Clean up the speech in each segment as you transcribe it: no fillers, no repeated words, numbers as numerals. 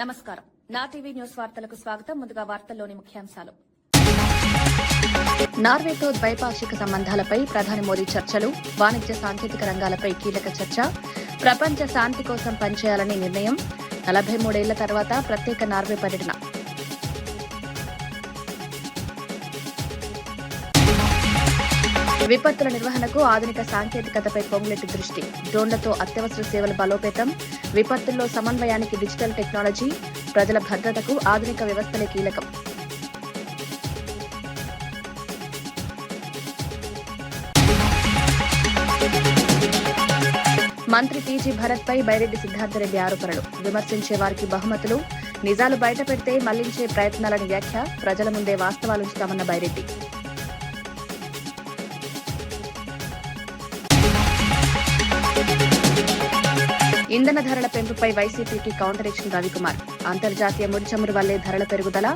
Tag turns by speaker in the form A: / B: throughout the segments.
A: నమస్కారం. నా TV news వార్తలకు స్వాగతం. ముందుగా వార్తల్లోని ముఖ్యాంశాలు. నార్వేతో ద్వైపాక్షిక సంబంధాలపై ప్రధాని మోదీ చర్చలు, వాణిజ్య సాంకేతిక రంగాలపై కీలక చర్చ, ప్రపంచ శాంతి కోసం పనిచేయాలని నిర్ణయం, 43 ఏళ్ల తర్వాత ప్రత్యేక నార్వే పర్యటన. విపత్తుల నిర్వహణకు ఆధునిక సాంకేతికతపై పొంగులెట్టి దృష్టి, డ్రోన్లతో అత్యవసర సేవల బలోపేతం, విపత్తుల్లో సమన్వయానికి డిజిటల్ టెక్నాలజీ, ప్రజల భద్రతకు ఆధునిక వ్యవస్థలే కీలకం. మంత్రి టీజీ భరత్ పై బైరెడ్డి సిద్ధార్థరెడ్డి ఆరోపణలు, విమర్శించే వారికి బహుమతులు, నిజాలు బయటపెడితే మళ్లించే ప్రయత్నాలని వ్యాఖ్య, ప్రజల ముందే వాస్తవాలుంచుతామన్న బైరెడ్డి. ఇంధన ధరల పెంపుపై వైసీపీకి కౌంటర్ ఇచ్చిన రవికుమార్, అంతర్జాతీయ ముడి చమురు వల్లే ధరల పెరుగుదల,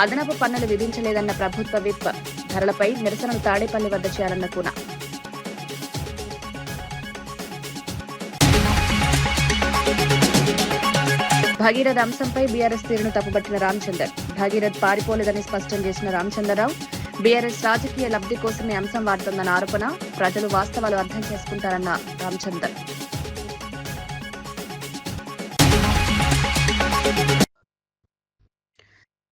A: అదనపు పన్నులు విధించలేదన్న ప్రభుత్వ విప్, ధరలపై నిరసనలు తాడేపల్లి వద్ద చేయాలన్న కూన. భగీరథ్ అంశంపై బీఆర్ఎస్ తీరును తప్పుబట్టిన రామచందర్, భగీరథ్ పారిపోలేదని స్పష్టం చేసిన రామచంద్రరావు, బీఆర్ఎస్ రాజకీయ లబ్ధి కోసమే అంశం వాడుతోందన్న ఆరోపణ, ప్రజలు వాస్తవాలు అర్థం చేసుకుంటారన్న రామచందర్.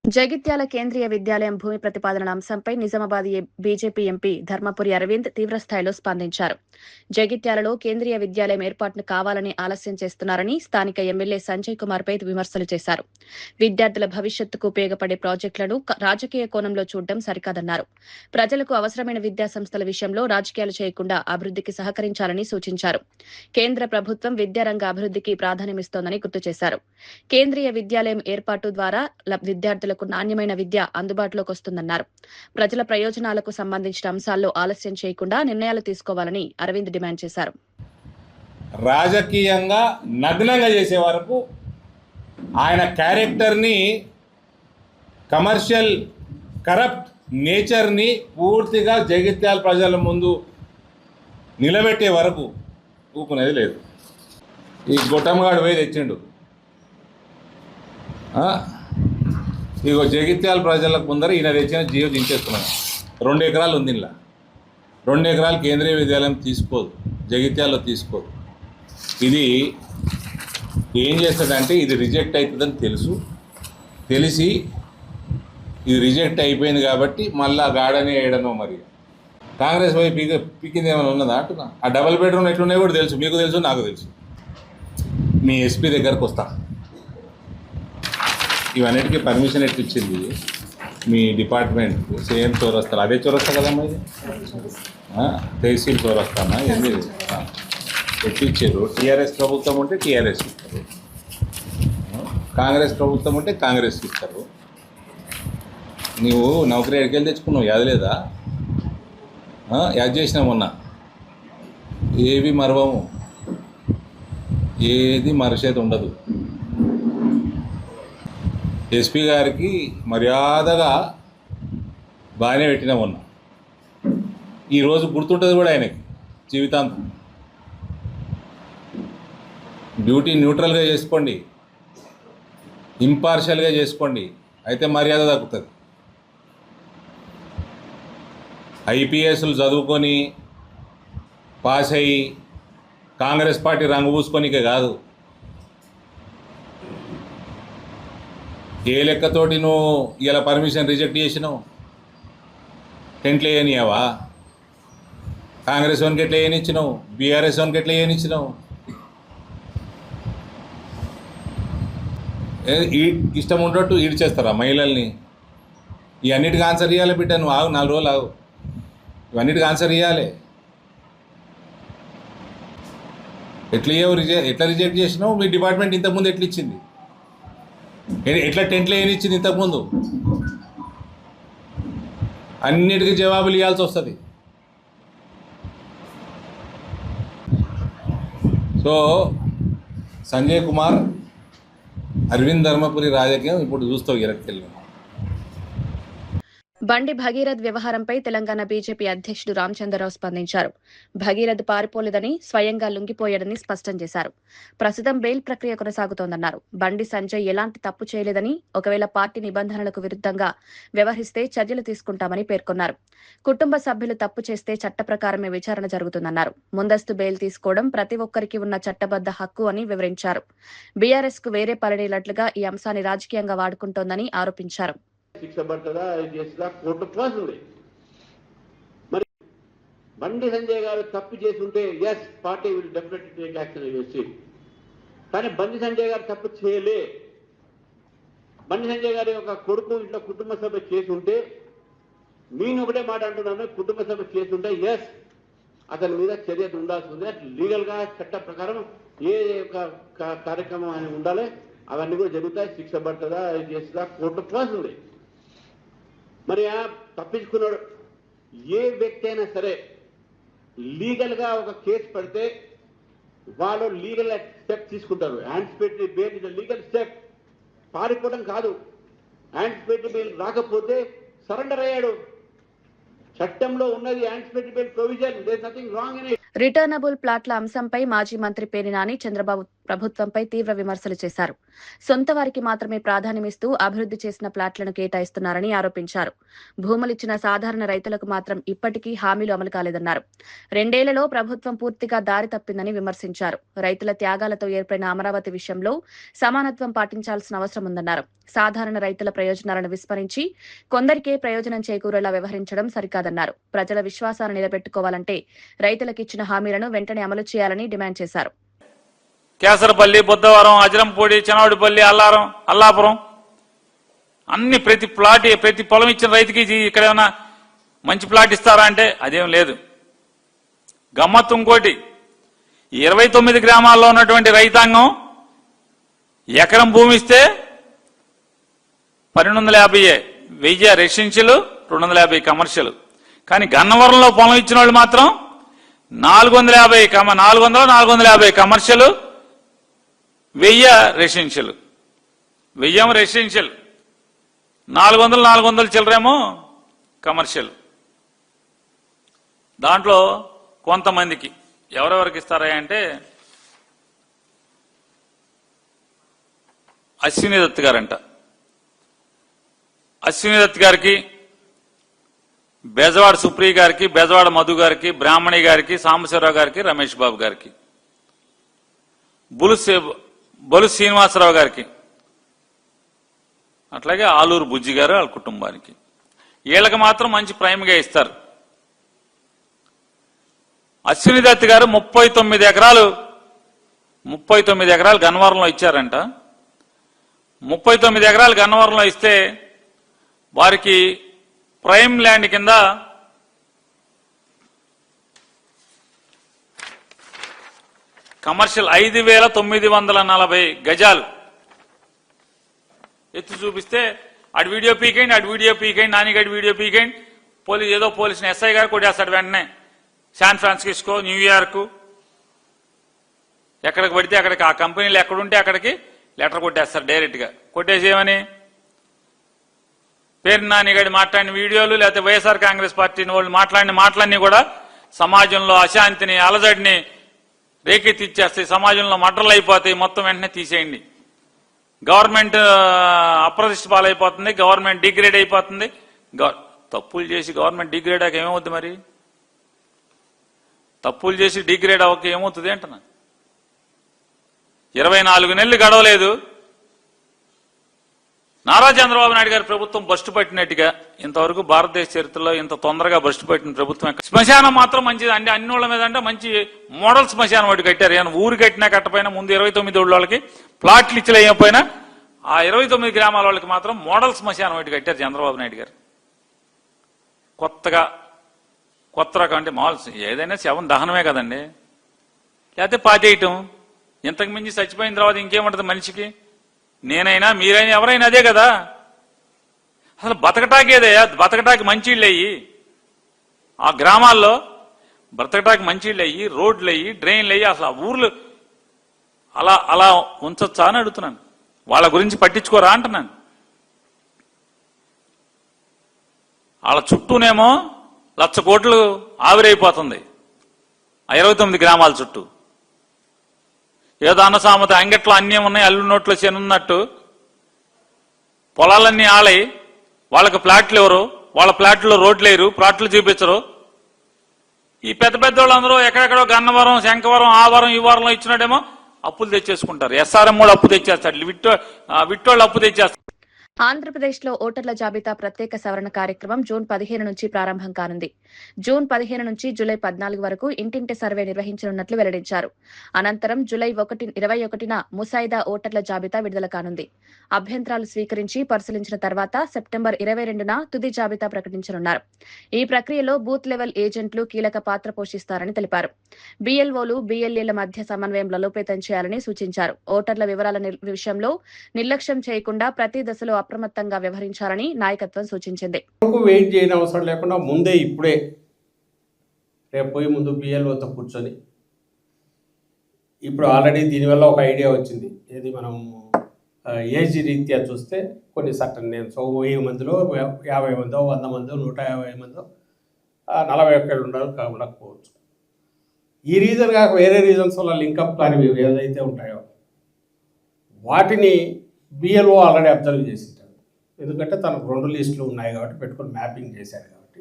A: జగిత్యాల కేంద్రీయ విద్యాలయం భూమి ప్రతిపాదనల అంశంపై నిజామాబాద్ బీజేపీ ఎంపీ ధర్మపురి అరవింద్ తీవ్రస్థాయిలో స్పందించారు. జగిత్యాలలో కేంద్రీయ విద్యాలయం ఏర్పాటును కావాలని ఆలస్యం చేస్తున్నారని స్థానిక ఎమ్మెల్యే సంజయ్ కుమార్ పై విమర్శలు చేశారు. విద్యార్థుల భవిష్యత్తుకు ఉపయోగపడే ప్రాజెక్టులను రాజకీయ కోణంలో చూడడం సరికాదన్నారు. ప్రజలకు అవసరమైన విద్యా సంస్థల విషయంలో రాజకీయాలు చేయకుండా అభివృద్ధికి సహకరించాలని సూచించారు. కేంద్ర ప్రభుత్వం విద్యారంగ అభివృద్ధికి ప్రాధాన్యమిస్తోందని గుర్తు చేశారు. కేంద్రీయ విద్యాలయం ఏర్పాటు ద్వారా విద్యార్థులకు నాణ్యమైన విద్య అందుబాటులోకి వస్తుందన్నారు. ప్రజల ప్రయోజనాలకు సంబంధించిన అంశాల్లో ఆలస్యం చేయకుండా నిర్ణయాలు తీసుకోవాలని అరవింద్ డిమాండ్ చేశారు.
B: రాజకీయంగా నగ్నంగా చేసే వరకు ఆయన క్యారెక్టర్ని, కమర్షియల్ కరప్ట్ నేచర్ని పూర్తిగా జగిత్యాల ప్రజల ముందు నిలబెట్టే వరకు ఊకునేది లేదు. ఈ గొట్టంగాడు పోయి తెచ్చిండు. ఇగో జగిత్యాల ప్రజలకు ముందర ఈయన తెచ్చిన జీవో దించేస్తున్నాడు. 2 ఎకరాలు ఉంది ఇలా. 2 ఎకరాలు కేంద్రీయ విద్యాలయం తీసుకోదు, జగిత్యాలలో తీసుకోదు. ఇది ఏం చేస్తుందంటే ఇది రిజెక్ట్ అవుతుందని తెలిసి ఇది రిజెక్ట్ అయిపోయింది కాబట్టి మళ్ళీ గాడనే వేయడనో మరి కాంగ్రెస్ పోయి పీకింది ఏమైనా ఉన్నదా అంటున్నా. ఆ డబుల్ బెడ్రూమ్ ఎట్లున్నాయో కూడా తెలుసు, మీకు తెలుసు, నాకు తెలుసు. మీ ఎస్పీ దగ్గరకు వస్తా. ఇవన్నిటికీ పర్మిషన్ ఎట్టిచ్చింది మీ డిపార్ట్మెంట్? సేమ్ చౌరస్తాలు, అదే చౌరస్తా కదమ్మా ఇది, తహసీల్ చౌరస్తానా ఏంది ఎట్టిచ్చారు? టీఆర్ఎస్ ప్రభుత్వం ఉంటే టీఆర్ఎస్ ఇస్తారు, కాంగ్రెస్ ప్రభుత్వం ఉంటే కాంగ్రెస్ ఇస్తారు. నువ్వు నౌకరీ ఎక్కడికి తెచ్చుకున్నావు? యాద లేదా? యాద్ చేసినా మొన్న. ఏవి మరవము, ఏది మరచేది ఉండదు. ఎస్పీ గారికి మర్యాదగా బాగానే పెట్టినా ఉన్నా. ఈరోజు గుర్తుంటుంది కూడా ఆయనకి జీవితాంతం. డ్యూటీ న్యూట్రల్గా చేసుకోండి, ఇంపార్షియల్గా చేసుకోండి, అయితే మర్యాద దక్కుతుంది. ఐపీఎస్లు చదువుకొని పాస్ అయ్యి కాంగ్రెస్ పార్టీ రంగు పూసుకొనికే కాదు. ఏ లెక్కతోటి నువ్వు ఇలా పర్మిషన్ రిజెక్ట్ చేసినావు? టెంట్లు వేయనియావా? కాంగ్రెస్ వానికి ఎట్లా వేయనిచ్చినావు? బీఆర్ఎస్ వానికి ఎట్లా వేయనిచ్చినావు? ఇష్టం ఉన్నట్టు ఈడ్చేస్తారా మహిళల్ని? ఇవన్నిటికీ ఆన్సర్ ఇవ్వాలి బిడ్డ. నువ్వు ఆగు, 4 రోజులు ఆగు, ఇవన్నిటికీ ఆన్సర్ ఇవ్వాలి. ఎట్లా రిజెక్ట్ చేసినావు? మీ డిపార్ట్మెంట్ ఇంతకుముందు ఎట్లా ఇచ్చింది? ఎట్లా టెంట్లో ఏనిచ్చింది ఇంతకుముందు? అన్నిటికీ జవాబులు ఇవ్వాల్సి వస్తుంది. సో సంజయ్ కుమార్, అరవింద్ ధర్మపురి రాజకీయం ఇప్పుడు చూస్తావు ఎరక్కెళ్ళి.
A: బండి భగీరథ్ వ్యవహారంపై తెలంగాణ బీజేపీ అధ్యక్షుడు రామచంద్రరావు స్పందించారు. భగీరథ్ పారిపోలేదని, స్వయంగా లొంగిపోయాడని స్పష్టం చేశారు. ప్రస్తుతం బెయిల్ ప్రక్రియ కొనసాగుతోందన్నారు. బండి సంజయ్ ఎలాంటి తప్పు చేయలేదని, ఒకవేళ పార్టీ నిబంధనలకు విరుద్ధంగా వ్యవహరిస్తే చర్యలు తీసుకుంటామని పేర్కొన్నారు. కుటుంబ సభ్యులు తప్పు చేస్తే చట్ట ప్రకారమే విచారణ జరుగుతుందన్నారు. ముందస్తు బెయిల్ తీసుకోవడం ప్రతి ఒక్కరికి ఉన్న చట్టబద్ద హక్కు అని వివరించారు. బీఆర్ఎస్ కు వేరే పనిలేనట్లుగా ఈ అంశాన్ని రాజకీయంగా వాడుకుంటోందని ఆరోపించారు.
C: శిక్ష పడుతుందా చేస్తుందా కోర్టు క్లాస్ ఉంది. మరి బండి సంజయ్ గారు తప్పు చేస్తుంటే his party will definitely take action against him. కానీ బండి సంజయ్ గారు తప్పు చేయలే. బండి సంజయ్ గారి యొక్క కొడుకు ఇట్లా కుటుంబ సభ చేసుంటే, నేను ఒకటే మాట అంటున్నాను, కుటుంబ సభ చేస్తుంటే ఎస్ అతని మీద చర్య ఉండాల్సి ఉంది. లీగల్ గా చట్ట ప్రకారం ఏ కార్యక్రమం అని ఉండాలి, అవన్నీ కూడా జరుగుతాయి. శిక్ష పడుతుందా చేస్తుందా కోర్టు క్లాస్ ఉంది. మరి తప్పించుకున్నాడు. ఏ వ్యక్తి అయినా సరే లీగల్ గా ఒక కేసు పడితే వాళ్ళు లీగల్ స్టెప్ తీసుకుంటారు. Anticipatory bail is legal step. పారిపోవడం కాదు. యాంటిసిపేటరీ బెయిల్ రాకపోతే సరెండర్ అయ్యాడు. చట్టంలో ఉన్నది anticipatory bail provision. There is nothing wrong in it.
A: Returnable ప్లాట్ల అంశంపై మాజీ మంత్రి పేర్ని నాని చంద్రబాబు ప్రభుత్వంపై తీవ్ర విమర్శలు చేశారు. సొంత వారికి మాత్రమే ప్రాధాన్యమిస్తూ అభివృద్ధి చేసిన ప్లాట్లను కేటాయిస్తున్నారని ఆరోపించారు. భూములిచ్చిన సాధారణ రైతులకు మాత్రం ఇప్పటికీ హామీలు అమలు కాలేదన్నారు. 2 ఏళ్లలో ప్రభుత్వం పూర్తిగా దారి తప్పిందని విమర్శించారు. రైతుల త్యాగాలతో ఏర్పడిన అమరావతి విషయంలో సమానత్వం పాటించాల్సిన అవసరం ఉందన్నారు. సాధారణ రైతుల ప్రయోజనాలను విస్మరించి కొందరికే ప్రయోజనం చేకూరేలా వ్యవహరించడం సరికాదన్నారు. ప్రజల విశ్వాసాన్ని నిలబెట్టుకోవాలంటే రైతులకిచ్చిన హామీలను వెంటనే అమలు చేయాలని డిమాండ్ చేశారు.
D: కేసరపల్లి, బుద్ధవరం, అజరంపూడి, చెనవడిపల్లి, అల్లాపురం అన్ని ప్రతి పొలం ఇచ్చిన రైతుకి ఇక్కడ ఏమైనా మంచి ప్లాట్ ఇస్తారా అంటే అదేం లేదు. గమ్మత్తు ఇంకోటి, 29 గ్రామాల్లో ఉన్నటువంటి రైతాంగం ఎకరం భూమి ఇస్తే 1250, 1000 రెసిడెన్షియల్, 250 కమర్షియల్. కానీ గన్నవరంలో పొలం ఇచ్చిన వాళ్ళు మాత్రం 450 కమర్షియల్, 1000 రెసిడెన్షియల్. 1000 రెసిడెన్షియల్, 400 చిల్లరేమో కమర్షియల్. దాంట్లో కొంతమందికి ఎవరెవరికి ఇస్తారా అంటే అశ్విని దత్ గారంట. అశ్విని దత్ గారికి, బెజవాడ సుప్రియ గారికి, బెజవాడ మధు గారికి, బ్రాహ్మణి గారికి, సాంబశివరావు గారికి, రమేష్ బాబు గారికి, బొలు శ్రీనివాసరావు గారికి, అట్లాగే ఆలూరు బుజ్జి గారు వాళ్ళ కుటుంబానికి. వీళ్ళకి మాత్రం మంచి ప్రైమ్గా ఇస్తారు. అశ్విని దత్ గారు 39 ఎకరాలు గన్నవరంలో ఇచ్చారంట. 39 ఎకరాలు గన్నవరంలో ఇస్తే వారికి ప్రైమ్ ల్యాండ్ కింద కమర్షియల్ 5940 గజాలు ఎత్తు చూపిస్తే అటు వీడియో పీకేయండి, నానిగడి వీడియో పీకేయండి, పోలీసుని ఎస్ఐ గారు కొట్టేస్తాడు వెంటనే. శాన్ ఫ్రాన్సిస్కో, న్యూయార్క్, ఎక్కడికి పడితే అక్కడికి, ఆ కంపెనీలు ఎక్కడుంటే అక్కడికి లెటర్ కొట్టేస్తారు డైరెక్ట్ గా. కొట్టేసి ఏమని పేరు నానిగడి మాట్లాడిన వీడియోలు, లేకపోతే వైఎస్ఆర్ కాంగ్రెస్ పార్టీని వాళ్ళు మాట్లాడిన మాటలన్నీ కూడా సమాజంలో అశాంతిని, అలజడిని రేకెత్తిచ్చేస్తాయి. సమాజంలో మర్డర్లు అయిపోతాయి. మొత్తం వెంటనే తీసేయండి. గవర్నమెంట్ అప్రతిష్ట పాలైపోతుంది, గవర్నమెంట్ డిగ్రేడ్ అయిపోతుంది. తప్పులు చేసి గవర్నమెంట్ డిగ్రేడ్ అవ్వక ఏమవుద్ది? మరి తప్పులు చేసి డిగ్రేడ్ అవ్వక ఏమవుతుంది అంటున్నా. 24 నెలలు గడవలేదు, నారా చంద్రబాబు నాయుడు గారి ప్రభుత్వం బస్టు పట్టినట్టుగా ఇంతవరకు భారతదేశ చరిత్రలో ఇంత తొందరగా బస్టు పట్టిన ప్రభుత్వం. శ్మశానం మాత్రం మంచిది అండి. అన్ని ఊళ్ళ మీద అంటే మంచి మోడల్ శ్మశానం ఒకటి కట్టారు. ఊరు కట్టినా కట్టపోయినా ముందు 29 ఊళ్ళ వాళ్ళకి ప్లాట్లు ఇచ్చలేకపోయినా ఆ 29 గ్రామాల వాళ్ళకి మాత్రం మోడల్ శ్మశానం ఒకటి కట్టారు చంద్రబాబు నాయుడు గారు. కొత్త రకం అంటే మాల్స్ ఏదైనా శవం దహనమే కదండి, లేకపోతే పాతేయటం. ఇంతకు మించి చచ్చిపోయిన తర్వాత ఇంకేముంటది మనిషికి? నేనైనా మీరైనా ఎవరైనా అదే కదా. అసలు బతకటాకేదయ్యా, బతకటాకి మంచిళ్ళు అయ్యి, ఆ గ్రామాల్లో బ్రతకటాకి మంచిళ్ళు అయ్యి, రోడ్లు అయ్యి, డ్రైన్లు అయ్యి, అసలు ఆ ఊర్లు అలా ఉంచొచ్చా అని అడుగుతున్నాను. వాళ్ళ గురించి పట్టించుకోరా అంటున్నాను. వాళ్ళ చుట్టూనేమో 1,00,000 కోట్లు ఆవిరైపోతుంది 29 గ్రామాల చుట్టూ. ఏదో అన్న సామెత అంగట్లో అన్నీ ఉన్నాయి అల్లు నోట్లో చేనున్నట్టు పొలాలన్నీ ఆలై వాళ్ళకి ప్లాట్లు ఎవరు, వాళ్ళ ప్లాట్లో రోడ్లు వేయరు, ప్లాట్లు చూపించరు. ఈ పెద్ద పెద్ద వాళ్ళందరూ ఎక్కడెక్కడో గన్నవరం, శంకవరం, ఆ వారం ఈ వారంలో ఇచ్చినాడేమో అప్పులు తెచ్చేసుకుంటారు. SRM కూడా అప్పు తెచ్చేస్తాడు, విట్టోళ్ళు అప్పు తెచ్చేస్తారు.
A: ఆంధ్రప్రదేశ్లో ఓటర్ల జాబితా ప్రత్యేక సవరణ కార్యక్రమం జూన్ 15 నుంచి ప్రారంభం కానుంది. జూన్ 15 నుంచి జూలై 14 వరకు ఇంటింటి సర్వే నిర్వహించనున్నట్లు వెల్లడించారు. అనంతరం జూలై 21న ముసాయిదా ఓటర్ల జాబితా విడుదల కానుంది. అభ్యంతరాలు స్వీకరించి పరిశీలించిన తర్వాత సెప్టెంబర్ 22న తుది జాబితా ప్రకటించనున్నారు. ఈ ప్రక్రియలో బూత్ లెవెల్ ఏజెంట్లు కీలక పాత్ర పోషిస్తారని తెలిపారు. BLOలు, BLAల మధ్య సమన్వయం బలోపేతం చేయాలని సూచించారు. ఓటర్ల వివరాల విషయంలో నిర్లక్ష్యం చేయకుండా ప్రతి దశలో అప్రమత్తంగా వ్యవహరించాలని నాయకత్వం సూచించింది.
E: వెయిట్ చేయని అవసరం లేకుండా ముందే ఇప్పుడే రేపు పోయి ముందు BLOతో కూర్చొని ఇప్పుడు ఆల్రెడీ దీనివల్ల ఒక ఐడియా వచ్చింది. ఏది మనం ఏజ్ రీత్యా చూస్తే కొన్ని సర్టన్ నేమ్స్ 1000 మందిలో 50 మందో 100 మందో 150 మందో 41 ఏళ్ళు ఉండకపోవచ్చు. ఈ రీజన్ కాక వేరే రీజన్స్ వల్ల లింకప్ కానీ ఏదైతే ఉంటాయో వాటిని BLO ఆల్రెడీ అబ్జర్వ్ చేసింటారు. ఎందుకంటే తనకు 2 లిస్టులు ఉన్నాయి కాబట్టి పెట్టుకొని మ్యాపింగ్ చేశారు కాబట్టి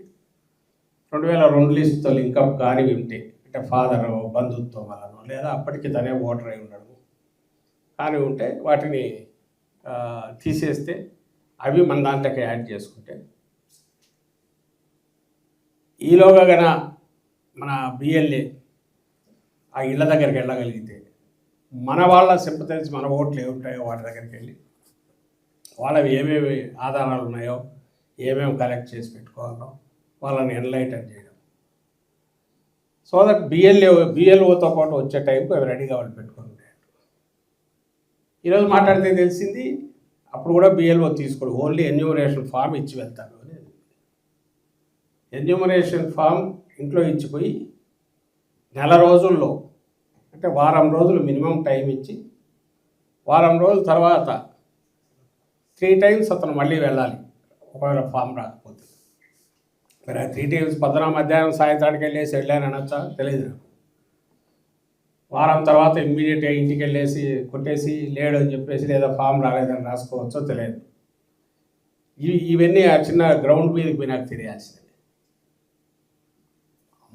E: 2002 లిస్టుతో లింకప్ కానీ ఉంటే అంటే ఫాదర్ బంధుత్వం వలన లేదా అప్పటికి తనే ఓటర్ అయి ఉండడం కానీ ఉంటే వాటిని తీసేస్తే అవి మన దాంట్లోకి యాడ్ చేసుకుంటే ఈలోగా గన మన BLA ఆ ఇళ్ళ దగ్గరికి వెళ్ళగలిగితే మన వాళ్ళ సింపతైజ్ మన ఓట్లు ఏముంటాయో వాటి దగ్గరికి వెళ్ళి వాళ్ళవి ఏమేమి ఆధారాలు ఉన్నాయో ఏమేమి కలెక్ట్ చేసి పెట్టుకోవాలో వాళ్ళని ఎన్లైటన్ చేయడం. సో దట్ BLOతో పాటు వచ్చే టైంకు అవి రెడీగా వాళ్ళు పెట్టుకొని ఉంటాయి. ఈరోజు మాట్లాడితే తెలిసింది అప్పుడు కూడా BLO తీసుకోడు, ఓన్లీ ఎన్యూమరేషన్ ఫామ్ ఇచ్చి వెళ్తాడు అని. ఎన్యూమరేషన్ ఫామ్ ఇంట్లో ఇచ్చిపోయి 4 రోజుల్లో అంటే వారం రోజులు మినిమం టైం ఇచ్చి వారం రోజుల తర్వాత 3 times అతను మళ్ళీ వెళ్ళాలి ఒకవేళ ఫామ్ రాకపోతే. మరి 3 times పొద్దున మధ్యాహ్నం సాయంత్రానికి వెళ్ళేసి వెళ్ళాను అనొచ్చా తెలియదు నాకు. వారం తర్వాత ఇమ్మీడియట్గా ఇంటికి వెళ్ళేసి కొట్టేసి లేడు అని చెప్పేసి లేదా ఫామ్ రాలేదని రాసుకోవచ్చో తెలియదు. ఇవన్నీ ఆ చిన్న గ్రౌండ్ మీదకి పోయి నాకు తెలియాల్సింది.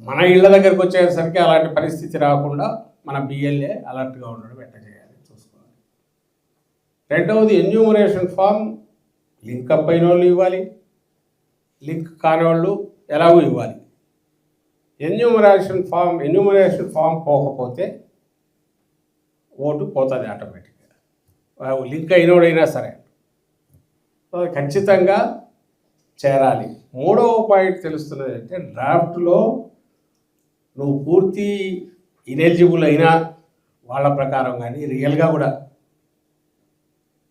E: మన ఇళ్ళ దగ్గరికి వచ్చేసరికి అలాంటి పరిస్థితి రాకుండా మన BLA అలర్ట్గా ఉండడం ఎట్లా చేయాలి చూసుకోవాలి. రెండవది ఎన్యూమరేషన్ ఫామ్ లింకప్ అయిన వాళ్ళు ఇవ్వాలి, లింక్ కాని వాళ్ళు ఎలాగో ఇవ్వాలి. ఎన్యూమరేషన్ ఫామ్ పోకపోతే ఓటు పోతుంది ఆటోమేటిక్గా, లింక్ అయినోడైనా సరే. ఖచ్చితంగా చేరాలి. 3వ పాయింట్ తెలుస్తున్నది అంటే డ్రాఫ్ట్లో నువ్వు పూర్తి ఇనెలిజిబుల్ అయినా వాళ్ళ ప్రకారం కానీ రియల్గా కూడా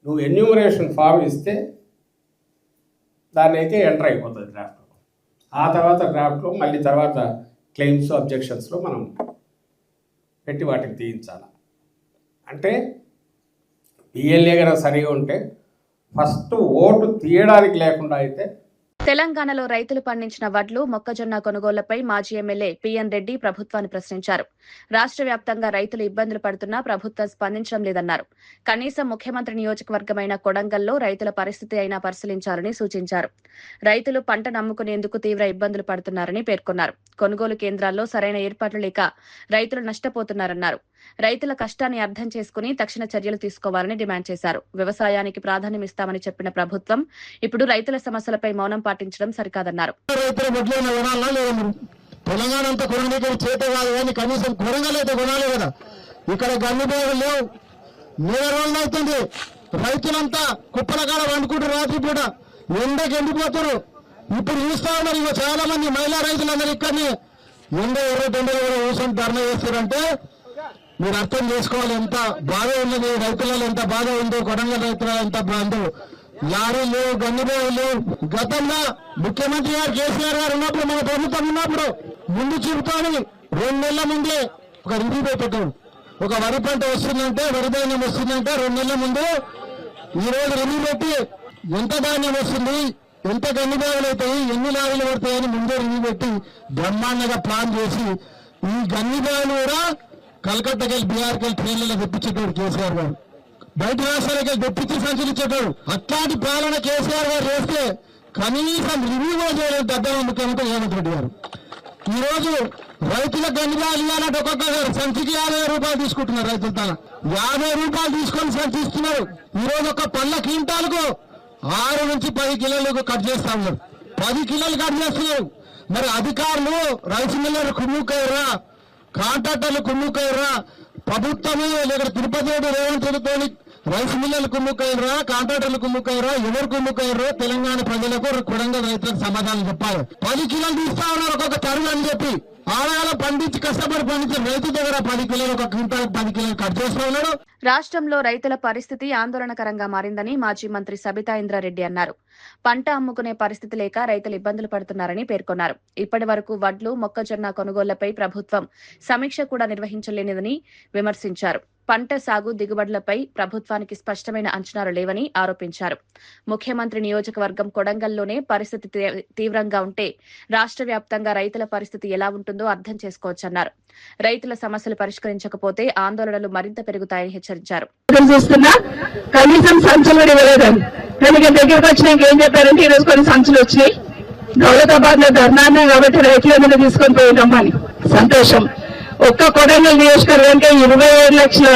E: నువ్వు ఎన్యూమరేషన్ ఫామ్ ఇస్తే దాన్ని అయితే ఎంటర్ అయిపోతుంది డ్రాఫ్ట్లో. ఆ తర్వాత డ్రాఫ్ట్లో మళ్ళీ తర్వాత క్లెయిమ్స్ అబ్జెక్షన్స్లో మనం పెట్టి వాటిని తీయించాలి. అంటే BLA కనుక సరిగా ఉంటే ఫస్ట్ ఓటు తీయడానికి లేకుండా అయితే.
A: తెలంగాణలో రైతులు పండించిన వడ్లు, మొక్కజొన్న కొనుగోళ్లపై మాజీ ఎమ్మెల్యే PN రెడ్డి ప్రభుత్వాన్ని ప్రశ్నించారు. రాష్ట్ర వ్యాప్తంగా రైతులు ఇబ్బందులు పడుతున్నా ప్రభుత్వం స్పందించడం లేదన్నారు. కనీసం ముఖ్యమంత్రి నియోజకవర్గమైన కొడంగల్లో రైతుల పరిస్థితి అయినా పరిశీలించాలని సూచించారు. రైతులు పంట నమ్ముకునేందుకు తీవ్ర ఇబ్బందులు పడుతున్నారని పేర్కొన్నారు. కొనుగోలు కేంద్రాల్లో సరైన ఏర్పాట్లు లేక రైతులు నష్టపోతున్నారన్నారు. రైతుల కష్టాన్ని అర్థం చేసుకుని తక్షణ చర్యలు తీసుకోవాలని డిమాండ్ చేశారు. వ్యవసాయానికి ప్రాధాన్యమిస్తామని చెప్పిన ప్రభుత్వం ఇప్పుడు రైతుల సమస్యలపై మౌనం పాటించడం సరికాదన్నారు.
F: తెలంగాణ అంతా కొనడానికి చేత కాదు కానీ కనీసం కొనగలు అయితే కొనాలి కదా. ఇక్కడ గన్నుబోగులు లేవు. 3 రోజులు అవుతుంది. రైతులంతా కుప్పల కాడ వండుకుంటారు. రాత్రి పూట ఎండకి ఎండిపోతారు. ఇప్పుడు చూస్తా ఉన్నారు. ఇక చాలా మంది మహిళా రైతులందరూ ఇక్కడిని ఎండ 22 కూడా కూర్చొని ధర్నా చేస్తారంటే మీరు అర్థం చేసుకోవాలి ఎంత బాగా ఉన్నది. రైతులలో ఎంత బాగా ఉందో, కొడంగల్ రైతులలో ఎంత బాగుందో. లారీలు లేవు, గన్నుబోగులు లేవు. గతంలో ముఖ్యమంత్రి గారు కేసీఆర్ గారు ఉన్నప్పుడు, మన ప్రభుత్వం ఉన్నప్పుడు ముందు చూపుతాను 2 నెలల ముందే ఒక రివ్యూ పెట్టడం. ఒక వరి పంట వస్తుందంటే, వరి ధాన్యం వస్తుందంటే 2 నెలల ముందు ఈరోజు రివ్యూ పెట్టి ఎంత ధాన్యం వస్తుంది, ఎంత గన్ని బ్యాగులు అవుతాయి, ఎన్ని లారీలు పడతాయని ముందే రివ్యూ పెట్టి బ్రహ్మాండంగా ప్లాన్ చేసి ఈ గన్ని బ్యాగులు కూడా కలకత్తాకి వెళ్ళి బీహార్కి వెళ్ళి ట్రైన్లలో తెప్పించేటోడు కేసీఆర్ గారు, బయట రాష్ట్రాలకి వెళ్ళి తెప్పించి సంచరించేటోడు. అట్లాంటి పాలన కేసీఆర్ గారు చేస్తే కనీసం రివ్యూ కూడా చేయలేదు పెద్ద ముఖ్యమంత్రి రేవంత్ రెడ్డి గారు. ఈ రోజు రైతులకు గన్ని బ్యాగులు ఇవ్వాలంటే ఒక్కొక్క సంచికి 50 రూపాయలు తీసుకుంటున్నారు. రైతుల తన 50 రూపాయలు తీసుకొని సంచి ఇస్తున్నారు. ఈ రోజు ఒక పళ్ళ క్వింటాలకు 6 నుంచి 10 కిలోలు కట్ చేస్తా ఉన్నారు, 10 కిలోలు కట్ చేస్తున్నారు. మరి అధికారులు రైస్ మిల్లర్లు కుమ్ముకయ్యరా, కాంట్రాక్టర్లు కుమ్ముకయ్యరా, ప్రభుత్వమే లేక తిరుపతి రేవంత్ రెడ్డితో రైస్ మిల్లర్లు కుమ్ముకయ్యరా, కాంట్రాక్టర్లు కుమ్ముకయ్యరా, ఎవరు కుమ్ముకయ్యరో తెలంగాణ ప్రజలకు కొడంగల్ రైతులకు సమాధానం చెప్పాలి. 10 కిలోలు తీస్తా ఉన్నారు ఒక్కొక్క తరుగు అని చెప్పి ఆదాయాలు పండించి కష్టపడి పండించి రైతు దగ్గర 10 కిలోలు ఒక క్వింటాల్ 10 కిలోలు కట్ చేస్తా ఉన్నాడు.
A: రాష్ట్రంలో రైతుల పరిస్థితి ఆందోళనకరంగా మారిందని మాజీ మంత్రి సబితా ఇంద్రారెడ్డి అన్నారు. పంట అమ్ముకునే పరిస్థితి లేక రైతులు ఇబ్బందులు పడుతున్నారని పేర్కొన్నారు. ఇప్పటి వరకు వడ్లు, మొక్కజొన్న కొనుగోళ్లపై ప్రభుత్వం సమీక్ష కూడా నిర్వహించలేనిదని విమర్శించారు. పంట సాగు దిగుబడులపై ప్రభుత్వానికి స్పష్టమైన అంచనాలు లేవని ఆరోపించారు. ముఖ్యమంత్రి నియోజకవర్గం కొడంగల్లోనే పరిస్థితి తీవ్రంగా ఉంటే రాష్ట్ర వ్యాప్తంగా రైతుల పరిస్థితి ఎలా ఉంటుందో అర్థం చేసుకోవచ్చన్నారు. రైతుల సమస్యలు పరిష్కరించకపోతే ఆందోళనలు మరింత పెరుగుతాయని హెచ్చరించారు.
G: కనీసం సంచులు ఇవ్వలేదని దగ్గరకు వచ్చినాక ఏం చెప్పారంటే ఈ రోజు కొన్ని సంచులు వచ్చినాయి, దౌలతాబాద్ లో ధర్నాన్ని కాబట్టి రైతుల మీద తీసుకొని పోయినామని. సంతోషం. ఒక్క కొడంగల్ నియోజకవర్గానికి 27 లక్షల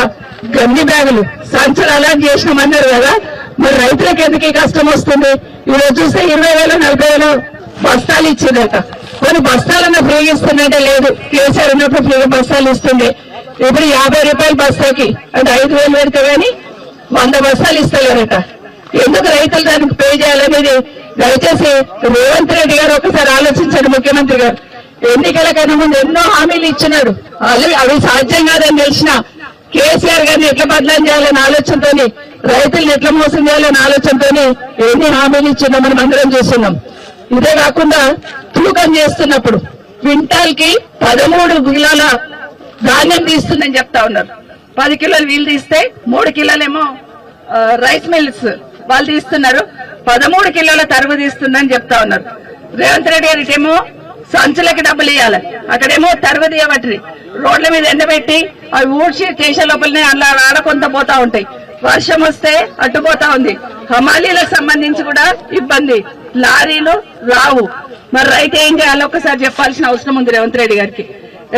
G: గన్ని బ్యాగులు సంచులు అలాట్ చేసినామన్నారు కదా, మరి రైతులకు ఎందుకు కష్టం వస్తుంది? ఈరోజు చూస్తే 20,000 40,000 బస్తాలు ఇచ్చిందట. కొన్ని బస్తాలన్నా ఫ్రీగా ఇస్తుందంటే లేదు, కేసీఆర్ ఉన్నప్పుడు ఫ్రీగా బస్తాలు ఇస్తుండే. ఇప్పుడు 50 రూపాయల బస్తాకి అంటే 5,000 పెడితే గానీ 100 బస్తాలు ఇస్తలేరట. ఎందుకు రైతులు దానికి పే చేయాలనేది దయచేసి రేవంత్ రెడ్డి గారు ఒకసారి ఆలోచించండి. ముఖ్యమంత్రి గారు ఎన్నికల కన్నా ముందు ఎన్నో హామీలు ఇచ్చినాడు, అవి సాధ్యం కాదని తెలిసిన కేసీఆర్ గారిని ఎట్లా బదలాం చేయాలని ఆలోచనతోని, రైతులను ఎట్లా మోసం చేయాలని ఆలోచనతోని ఎన్ని హామీలు ఇచ్చినా మనం అందరం చూస్తున్నాం. ఇదే కాకుండా తూకం చేస్తున్నప్పుడు క్వింటాల్ కి 13 కిలోల ధాన్యం తీస్తుందని చెప్తా ఉన్నారు. 10 కిలోలు వీళ్ళు తీస్తే 3 కిలోలేమో రైస్ మిల్స్ వాళ్ళు తీస్తున్నారు, 13 కిలోల తరుగు తీస్తుందని చెప్తా ఉన్నారు. రేవంత్ రెడ్డి గారికి ఏమో సంచులకి డబ్బులు ఇవ్వాలి, అక్కడేమో తరుగు తీయబట్టి రోడ్ల మీద ఎండబెట్టి అవి ఊడ్చి చేసే లోపలనే అలా ఆడకొంత పోతా ఉంటాయి. వర్షం వస్తే అడ్డుపోతా ఉంది. హమాలీలకు సంబంధించి కూడా ఇబ్బంది, లారీలు రావు. మరి రైతు ఏం చేయాలో ఒకసారి చెప్పాల్సిన అవసరం ఉంది రేవంత్ రెడ్డి గారికి.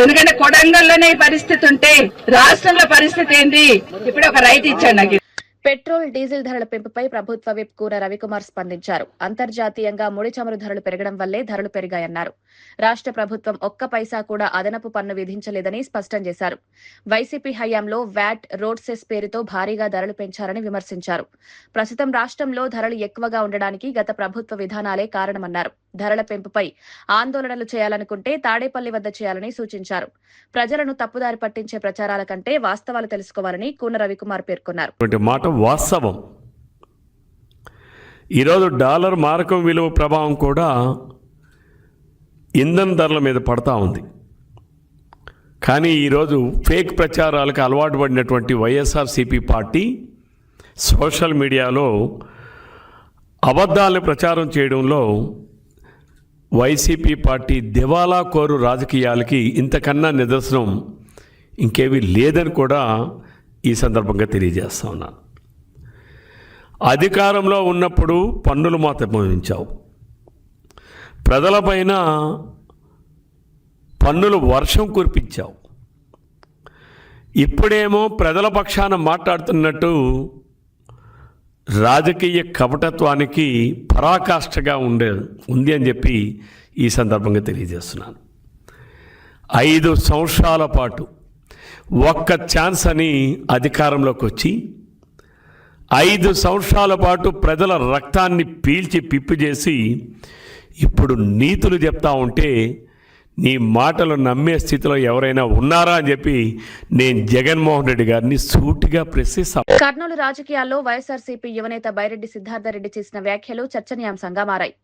G: ఎందుకంటే కొడంగల్లోనే ఈ పరిస్థితి ఉంటే రాష్ట్రంలో పరిస్థితి ఏంటి? ఇప్పుడు ఒక రైతు ఇచ్చాడు నాకు.
A: పెట్రోల్, డీజిల్ ధరల పెంపుపై ప్రభుత్వ విప్ కూర రవికుమార్ స్పందించారు. అంతర్జాతీయంగా ముడి చమురు ధరలు పెరగడం వల్లే ధరలు పెరిగాయన్నారు. రాష్ట్ర ప్రభుత్వం ఒక్క పైసా కూడా అదనపు పన్ను విధించలేదని స్పష్టం చేశారు. వైసీపీ హయాంలో వ్యాట్, రోడ్ సెస్ పేరుతో భారీగా ధరలు పెంచారని విమర్శించారు. ప్రస్తుతం రాష్ట్రంలో ధరలు ఎక్కువగా ఉండడానికి గత ప్రభుత్వ విధానాలే కారణమన్నారు. ధరల పెంపుపై ఆందోళనలు చేయాలనుకుంటే తాడేపల్లి వద్ద చేయాలని సూచించారు. ప్రజలను తప్పుదారి పట్టించే ప్రచారాల కంటే వాస్తవాలు తెలుసుకోవాలని కూన రవికుమార్ పేర్కొన్నారు.
H: వాస్తవం. ఈరోజు డాలర్ మారకం విలువ ప్రభావం కూడా ఇంధన ధరల మీద పడతా ఉంది. కానీ ఈరోజు ఫేక్ ప్రచారాలకు అలవాటు పడినటువంటి వైఎస్ఆర్సీపీ పార్టీ సోషల్ మీడియాలో అబద్ధాలను ప్రచారం చేయడంలో వైసీపీ పార్టీ దివాలా కోరు రాజకీయాలకి ఇంతకన్నా నిదర్శనం ఇంకేమీ లేదని కూడా ఈ సందర్భంగా తెలియజేస్తా ఉన్నాను. అధికారంలో ఉన్నప్పుడు పన్నులు మాత్రం మోయించావు, ప్రజలపైన పన్నులు వర్షం కురిపించావు. ఇప్పుడేమో ప్రజల పక్షాన మాట్లాడుతున్నట్టు రాజకీయ కపటత్వానికి పరాకాష్ఠగా ఉంది అని చెప్పి ఈ సందర్భంగా తెలియజేస్తున్నాను. 5 సంవత్సరాల పాటు ఒక్క ఛాన్స్ అని అధికారంలోకి వచ్చి 5 సంవత్సరాల పాటు ప్రజల రక్తాన్ని పీల్చి పిప్పి చేసి ఇప్పుడు నీతులు చెప్తా ఉంటే నీ మాటలు నమ్మే స్థితిలో ఎవరైనా ఉన్నారా అని చెప్పి నేను జగన్మోహన్ రెడ్డి గారిని సూటిగా ప్రశ్నిస్తాను.
A: కర్నూలు రాజకీయాల్లో వైఎస్ఆర్సీపీ యువనేత బైరెడ్డి సిద్ధార్థరెడ్డి చేసిన వ్యాఖ్యలు చర్చనీయాంశంగా మారాయి.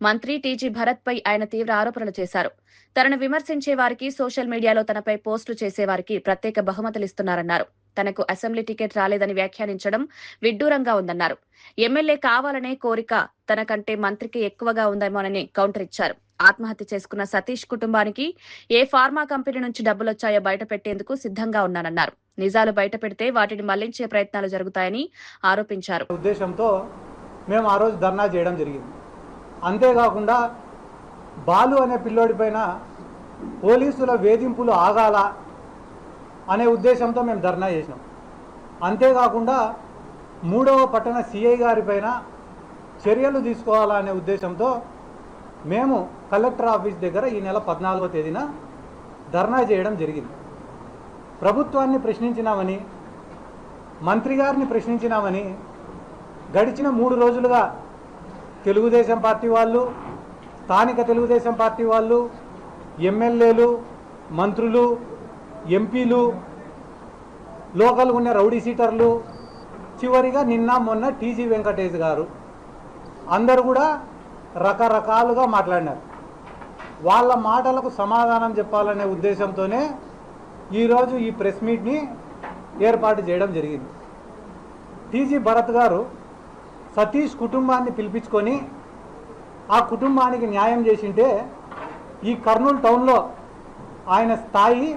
A: మంత్రి టీజీ భరత్ పై ఆయన తీవ్ర ఆరోపణలు చేశారు. తనను విమర్శించే వారికి, సోషల్ మీడియాలో తనపై పోస్టులు చేసేవారికి ప్రత్యేక బహుమతులు ఇస్తున్నారన్నారు. తనకు అసెంబ్లీ టికెట్ రాలేదని వ్యాఖ్యానించడం విడ్డూరంగా ఉందన్నారు. ఎమ్మెల్యే కావాలనే కోరిక తనకంటే మంత్రికి ఎక్కువగా ఉందేమోనని కౌంటర్ ఇచ్చారు. ఆత్మహత్య చేసుకున్న సతీష్ కుటుంబానికి ఏ ఫార్మా కంపెనీ నుంచి డబ్బులొచ్చాయో బయటపెట్టేందుకు సిద్ధంగా ఉన్నానన్నారు. నిజాలు బయటపెడితే వాటిని మళ్లించే ప్రయత్నాలు జరుగుతాయని ఆరోపించారు.
I: ఉద్దేశంతో మేము ఆ రోజు ధర్నా చేయడం జరిగింది. అంతేకాకుండా బాలు అనే పిల్లోడిపైన పోలీసుల వేధింపులు ఆగాల అనే ఉద్దేశంతో మేము ధర్నా చేసినాం. అంతేకాకుండా 3వ పట్టణ సిఐ గారి పైన చర్యలు తీసుకోవాలనే ఉద్దేశంతో మేము కలెక్టర్ ఆఫీస్ దగ్గర ఈ నెల 14వ తేదీన ధర్నా చేయడం జరిగింది. ప్రభుత్వాన్ని ప్రశ్నించినామని, మంత్రి గారిని ప్రశ్నించినామని గడిచిన 3 రోజులుగా తెలుగుదేశం పార్టీ వాళ్ళు, స్థానిక తెలుగుదేశం పార్టీ వాళ్ళు, ఎమ్మెల్యేలు, మంత్రులు, ఎంపీలు, లోకల్ ఉన్న రౌడీ సీటర్లు, చివరిగా నిన్న మొన్న టీజీ వెంకటేష్ గారు అందరూ కూడా రకరకాలుగా మాట్లాడినారు. వాళ్ళ మాటలకు సమాధానం చెప్పాలనే ఉద్దేశంతోనే ఈరోజు ఈ ప్రెస్ మీట్ని ఏర్పాటు చేయడం జరిగింది. టీజీ భరత్ గారు సతీష్ కుటుంబాన్ని పిలిపించుకొని ఆ కుటుంబానికి న్యాయం చేసింటే ఈ కర్నూలు టౌన్లో ఆయన స్థాయి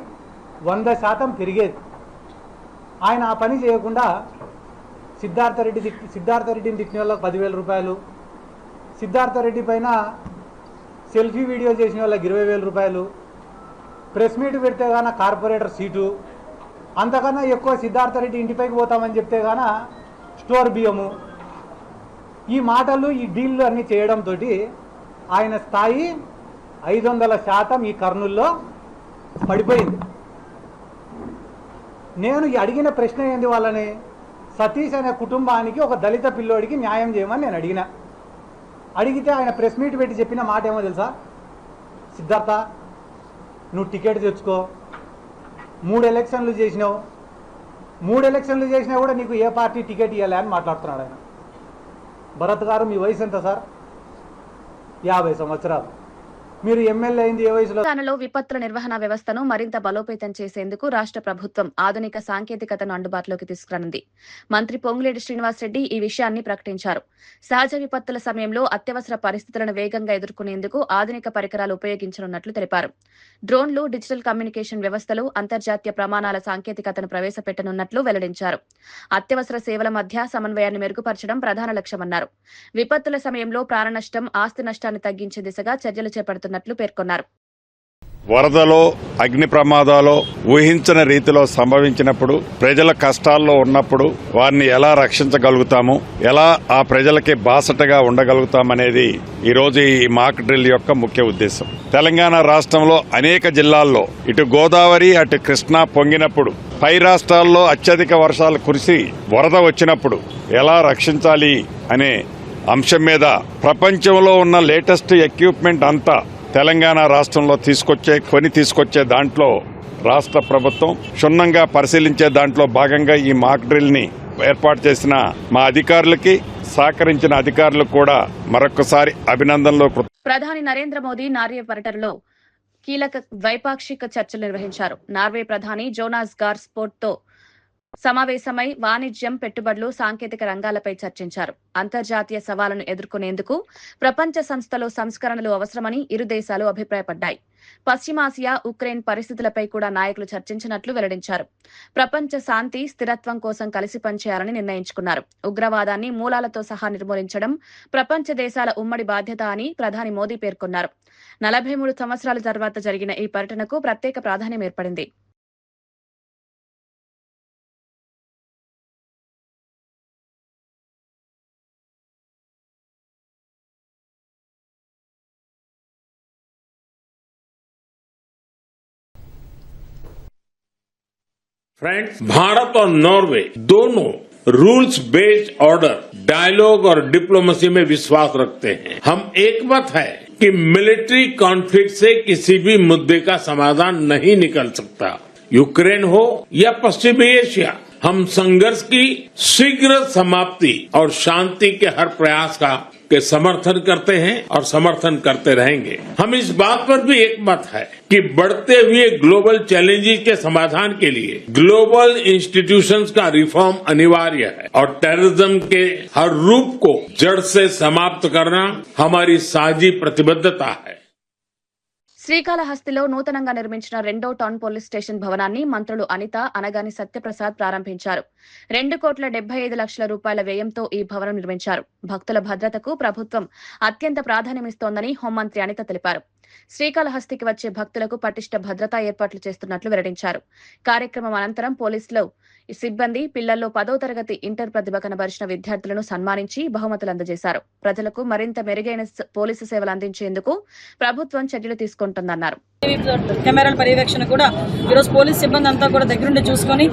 I: 100% పెరిగేది. ఆయన ఆ పని చేయకుండా సిద్ధార్థ రెడ్డిని తిట్టిన వాళ్ళకి 10,000 రూపాయలు, సిద్ధార్థ రెడ్డి పైన సెల్ఫీ వీడియో చేసిన వాళ్ళకి 20,000 రూపాయలు, ప్రెస్ మీట్ పెడితే గాన కార్పొరేటర్ సీటు, అంతకన్నా ఎక్కువ సిద్ధార్థ రెడ్డి ఇంటిపైకి పోతామని చెప్తే గాన స్టోర్ బియ్యము, ఈ మాటలు ఈ డీల్లు అన్నీ చేయడంతో ఆయన స్థాయి 500% ఈ కర్నూల్లో పడిపోయింది. నేను అడిగిన ప్రశ్న ఏంది, వాళ్ళని సతీష్ అనే కుటుంబానికి ఒక దళిత పిల్లోడికి న్యాయం చేయమని నేను అడిగితే ఆయన ప్రెస్ మీట్ పెట్టి చెప్పిన మాట ఏమో తెలుసా? సిద్ధార్థ, నువ్వు టికెట్ తెచ్చుకో, 3 ఎలక్షన్లు చేసినావు, 3 ఎలక్షన్లు చేసినా కూడా నీకు ఏ పార్టీ టికెట్ ఇవ్వాలి అని మాట్లాడుతున్నాడు ఆయన. భరత్ గారు, మీ వయసు ఎంత సార్? 50 సంవత్సరాలు. మీరు ఎమ్మెల్యే అయింది ఏ వయసులో?
A: తెలంగాణలో విపత్తుల నిర్వహణ వ్యవస్థను మరింత బలోపేతం చేసేందుకు రాష్ట్ర ప్రభుత్వం ఆధునిక సాంకేతికతను అందుబాటులోకి తీసుకురానుంది. మంత్రి పొంగులేటి శ్రీనివాసరెడ్డి ఈ విషయాన్ని ప్రకటించారు. సహజ విపత్తుల సమయంలో అత్యవసర పరిస్థితులను వేగంగా ఎదుర్కొనేందుకు ఆధునిక పరికరాలు ఉపయోగించనున్నట్లు తెలిపారు. డ్రోన్లు, డిజిటల్ కమ్యూనికేషన్ వ్యవస్థలు, అంతర్జాతీయ ప్రమాణాల సాంకేతికతను ప్రవేశపెట్టనున్నట్లు వెల్లడించారు. అత్యవసర సేవల మధ్య సమన్వయాన్ని మెరుగుపరచడం ప్రధాన లక్ష్యమన్నారు. విపత్తుల సమయంలో ప్రాణ నష్టం, ఆస్తి నష్టాన్ని తగ్గించే దిశగా చర్యలు చేపడుతున్నారు పేర్కొన్నారు.
J: వరదలో, అగ్ని ప్రమాదాలు ఊహించని రీతిలో సంభవించినప్పుడు, ప్రజల కష్టాల్లో ఉన్నప్పుడు వారిని ఎలా రక్షించగలుగుతాము, ఎలా ఆ ప్రజలకి బాసటగా ఉండగలుగుతామనేది ఈరోజు ఈ మాక్ డ్రిల్ యొక్క ముఖ్య ఉద్దేశం. తెలంగాణ రాష్ట్రంలో అనేక జిల్లాల్లో ఇటు గోదావరి అటు కృష్ణా పొంగినప్పుడు, పై రాష్ట్రాల్లో అత్యధిక వర్షాలు కురిసి వరద వచ్చినప్పుడు ఎలా రక్షించాలి అనే అంశం మీద ప్రపంచంలో ఉన్న లేటెస్ట్ ఎక్విప్మెంట్ అంతా తెలంగాణ రాష్ట్రంలో తీసుకొచ్చే దాంట్లో రాష్ట్ర ప్రభుత్వం క్షుణ్ణంగా పరిశీలించే దాంట్లో భాగంగా ఈ మాక్ డ్రిల్ ని ఏర్పాటు చేసిన మా అధికారులకి, సహకరించిన అధికారులకు కూడా మరొకసారి అభినందనలు.
A: ప్రధాని నరేంద్ర మోదీ నార్వే పర్యటనలో కీలక ద్వైపాక్షిక చర్చలు నిర్వహించారు. నార్వే ప్రధాని జోనాస్ గార్ స్పోర్ట్తో సమావేశమై వాణిజ్యం, పెట్టుబడులు, సాంకేతిక రంగాలపై చర్చించారు. అంతర్జాతీయ సవాళ్లను ఎదుర్కొనేందుకు ప్రపంచ సంస్థలో సంస్కరణలు అవసరమని ఇరు దేశాలు అభిప్రాయపడ్డాయి. పశ్చిమాసియా, ఉక్రెయిన్ పరిస్థితులపై కూడా నాయకులు చర్చించినట్లు వెల్లడించారు. ప్రపంచ శాంతి, స్థిరత్వం కోసం కలిసి పనిచేయాలని నిర్ణయించుకున్నారు. ఉగ్రవాదాన్ని మూలాలతో సహా నిర్మూలించడం ప్రపంచ దేశాల ఉమ్మడి బాధ్యత అని ప్రధాని మోదీ పేర్కొన్నారు. 43 సంవత్సరాల తర్వాత జరిగిన ఈ పర్యటనకు ప్రత్యేక ప్రాధాన్యం ఏర్పడింది.
K: फ्रेंड्स, भारत और नॉर्वे दोनों रूल्स बेस्ड ऑर्डर, डायलॉग और डिप्लोमेसी में विश्वास रखते हैं. हम एकमत है कि मिलिट्री कॉन्फ्लिक्ट से किसी भी मुद्दे का समाधान नहीं निकल सकता. यूक्रेन हो या पश्चिमी एशिया, हम संघर्ष की शीघ्र समाप्ति और शांति के हर प्रयास के समर्थन करते हैं और समर्थन करते रहेंगे। हम इस बात पर भी एकमत है कि बढ़ते हुए ग्लोबल चैलेंजेस के समाधान के लिए ग्लोबल इंस्टीट्यूशंस का रिफॉर्म अनिवार्य है और टेररिज्म के हर रूप को जड़ से समाप्त करना हमारी साझी प्रतिबद्धता है।
A: శ్రీకాళహస్తిలో నూతనంగా నిర్మించిన 2వ టౌన్ పోలీస్ స్టేషన్ భవనాన్ని మంత్రులు అనిత, అనగాని సత్యప్రసాద్ ప్రారంభించారు. 2,75,00,000 రూపాయల వ్యయంతో ఈ భవనం నిర్మించారు. భక్తుల భద్రతకు ప్రభుత్వం అత్యంత ప్రాధాన్యమిస్తోందని హోంమంత్రి అనిత తెలిపారు. శ్రీకాళహస్తికి వచ్చే భక్తులకు పటిష్ట భద్రతా ఏర్పాట్లు చేస్తున్నట్లు వెల్లడించారు. కార్యక్రమం అనంతరం పోలీసులు సిబ్బంది పిల్లల్లో 10వ తరగతి ఇంటర్ ప్రతిభ కనబరిచిన విద్యార్థులను సన్మానించి బహుమతులు అందజేశారు. ప్రజలకు మరింత మెరుగైన పోలీసు సేవలు అందించేందుకు ప్రభుత్వం చర్యలు తీసుకుంటుందన్నారు.
L: కెమెరాల పర్యవేక్షణ కూడా ఈరోజు పోలీస్ సిబ్బంది అంతా కూడా దగ్గరుండి చూసుకుని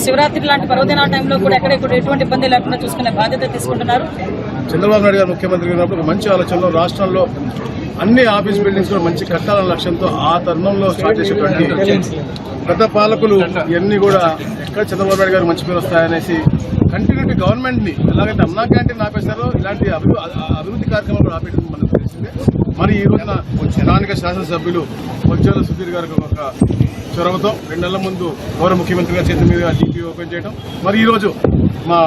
L: శివరాత్రి లాంటి పర్వదినాల టైంలో కూడా ఎక్కడెక్కడ ఎటువంటి ఇబ్బంది లేకుండా చూసుకునే బాధ్యత తీసుకుంటున్నారు.
F: చంద్రబాబు నాయుడు గారు ముఖ్యమంత్రిగా ఉన్నప్పుడు మంచి ఆలోచనలో రాష్ట్రంలో అన్ని ఆఫీస్ బిల్డింగ్స్ కూడా మంచి కట్టాలన్న లక్ష్యంతో ఆ తరుణంలో స్టార్ట్ చేసేటువంటి గత పాలకులు ఇవన్నీ కూడా ఎక్కడ చంద్రబాబు నాయుడు గారు మంచి పేరు వస్తాయనేసి కంటిన్యూటీ గవర్నమెంట్ ని ఎలాగైతే అన్నా క్యాంటీన్ ఆపేశారో ఇలాంటి అభివృద్ధి కార్యక్రమాలు ఆపేయడం మనకు తెలిసిందే. మరి ఈ రోజున స్థానిక శాసనసభ్యులు పొంచాల సుధీర్ గారికి ఒక చొరవతో 2 నెలల ముందు గౌరవ ముఖ్యమంత్రి గారి చేతి మీదుగా జీపీ ఓపెన్ చేయడం, మరి ఈ రోజు మా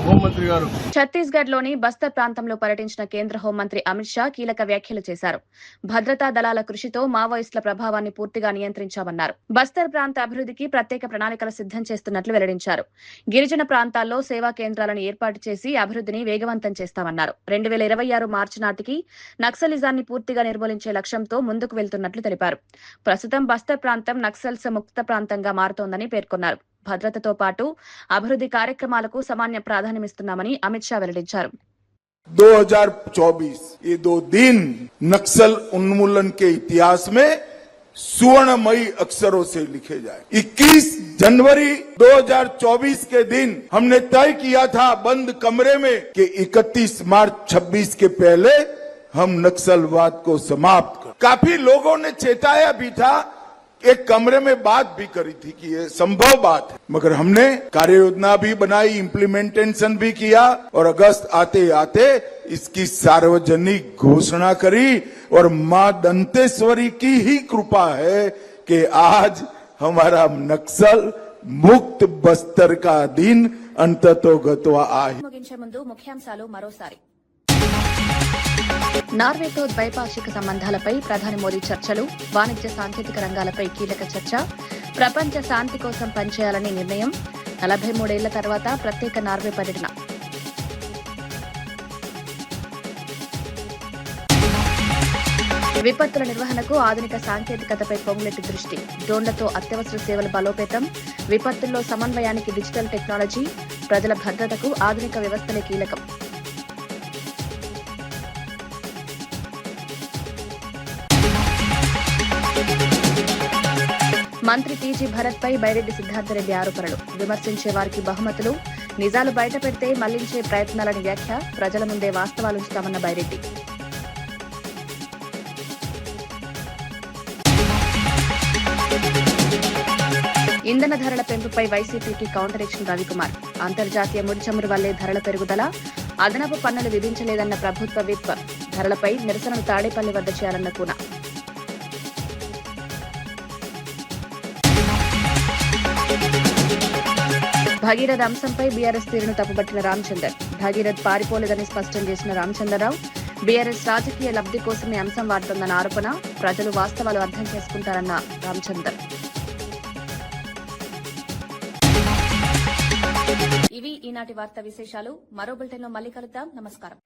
F: హోంమంత్రి గారు
A: ఛత్తీస్గఢ్ లోని బస్తర్ ప్రాంతంలో పర్యటించిన కేంద్ర హోంమంత్రి అమిత్ షా కీలక వ్యాఖ్యలు చేశారు. భద్రతా దళాల కృషితో మావోయిస్టుల ప్రభావాన్ని పూర్తిగా నియంత్రించామన్నారు. బస్తర్ ప్రాంత అభివృద్ధికి ప్రత్యేక ప్రణాళికలు సిద్ధం చేస్తున్నట్లు వెల్లడించారు. గిరిజన ప్రాంతాల్లో సేవా కేంద్రాలను ఏర్పాటు చేసి అభివృద్ధిని వేగవంతం చేస్తామన్నారు. 2026 మార్చి నాటికి నక్సలిజాన్ని పూర్తిగా నిర్మూలించే లక్ష్యంతో ముందుకు వెళ్తున్నట్లు తెలిపారు. ప్రస్తుతం బస్తర్ ప్రాంతం నక్సల్స్ ముక్త ప్రాంతంగా మారుతోందని పేర్కొన్నారు. భద్రతతో పాటు అభివృద్ధి కార్యక్రమాలకు సమాన ప్రాధాన్యమిస్తున్నామని అమిత్ షా వెల్లడించారు.
M: 2024 ये 2 दिन नक्सल उन्मूलन के इतिहास में सुवर्णमयी अक्षरों से लिखे जाए। 21 जनवरी 2024 के दिन हमने तय किया था बंद कमरे में कि 31 मार्च 26 के पहले हम नक्सलवाद को समाप्त कर। काफी लोगों ने चेताया भी था, एक कमरे में बात भी करी थी कि ये संभव बात है, मगर हमने कार्य योजना भी बनाई, इम्प्लीमेंटेशन भी किया और अगस्त आते आते इसकी सार्वजनिक घोषणा करी। और मां दंतेश्वरी की ही कृपा है कि आज हमारा नक्सल मुक्त बस्तर का दिन अंततोगत्वा आए।
A: ముగించే ముందు ముఖ్యాంశాలు మరోసారి. నార్వేతో ద్వైపాక్షిక సంబంధాలపై ప్రధాని మోదీ చర్చలు, వాణిజ్య సాంకేతిక రంగాలపై కీలక చర్చ, ప్రపంచ శాంతి కోసం పనిచేయాలని నిర్ణయం, 43 ఏళ్ల తర్వాత ప్రత్యేక నార్వే పర్యటన. విపత్తుల నిర్వహణకు ఆధునిక సాంకేతికతపై పొంగులెట్టి దృష్టి, డ్రోన్లతో అత్యవసర సేవల బలోపేతం, విపత్తుల్లో సమన్వయానికి డిజిటల్ టెక్నాలజీ, ప్రజల భద్రతకు ఆధునిక వ్యవస్థలే కీలకం. మంత్రి టీజీ భరత్ పై బైరెడ్డి సిద్ధార్థరెడ్డి ఆరోపణలు, విమర్శించే వారికి బహుమతులు, నిజాలు బయటపెడితే మళ్లించే ప్రయత్నాలని వ్యాఖ్య, ప్రజల ముందే వాస్తవాలుంచుతామన్న బైరెడ్డి. ఇంధన ధరల పెంపుపై వైసీపీకి కౌంటర్ ఇచ్చిన రవికుమార్, అంతర్జాతీయ ముడి చమురు వల్లే ధరల పెరుగుదల, అదనపు పన్నులు విధించలేదన్న ప్రభుత్వ విప్, ధరలపై నిరసనలు తాడేపల్లి వద్ద చేయాలన్న కూన. భగీరథ్ అంశంపై బీఆర్ఎస్ తీరును తప్పుబట్టిన రామచందర్, భగీరథ్ పారిపోలేదని స్పష్టం చేసిన రామచంద్రరావు, బీఆర్ఎస్ రాజకీయ లబ్ధి కోసమే అంశం వాడుతోందన్న ఆరోపణ, ప్రజలు వాస్తవాలు అర్థం చేసుకుంటారన్న రామచందర్. ఇవి ఈనాటి వార్తా విశేషాలు. మరో బులెటిన్లో మళ్ళీ కలుద్దాం. నమస్కారం.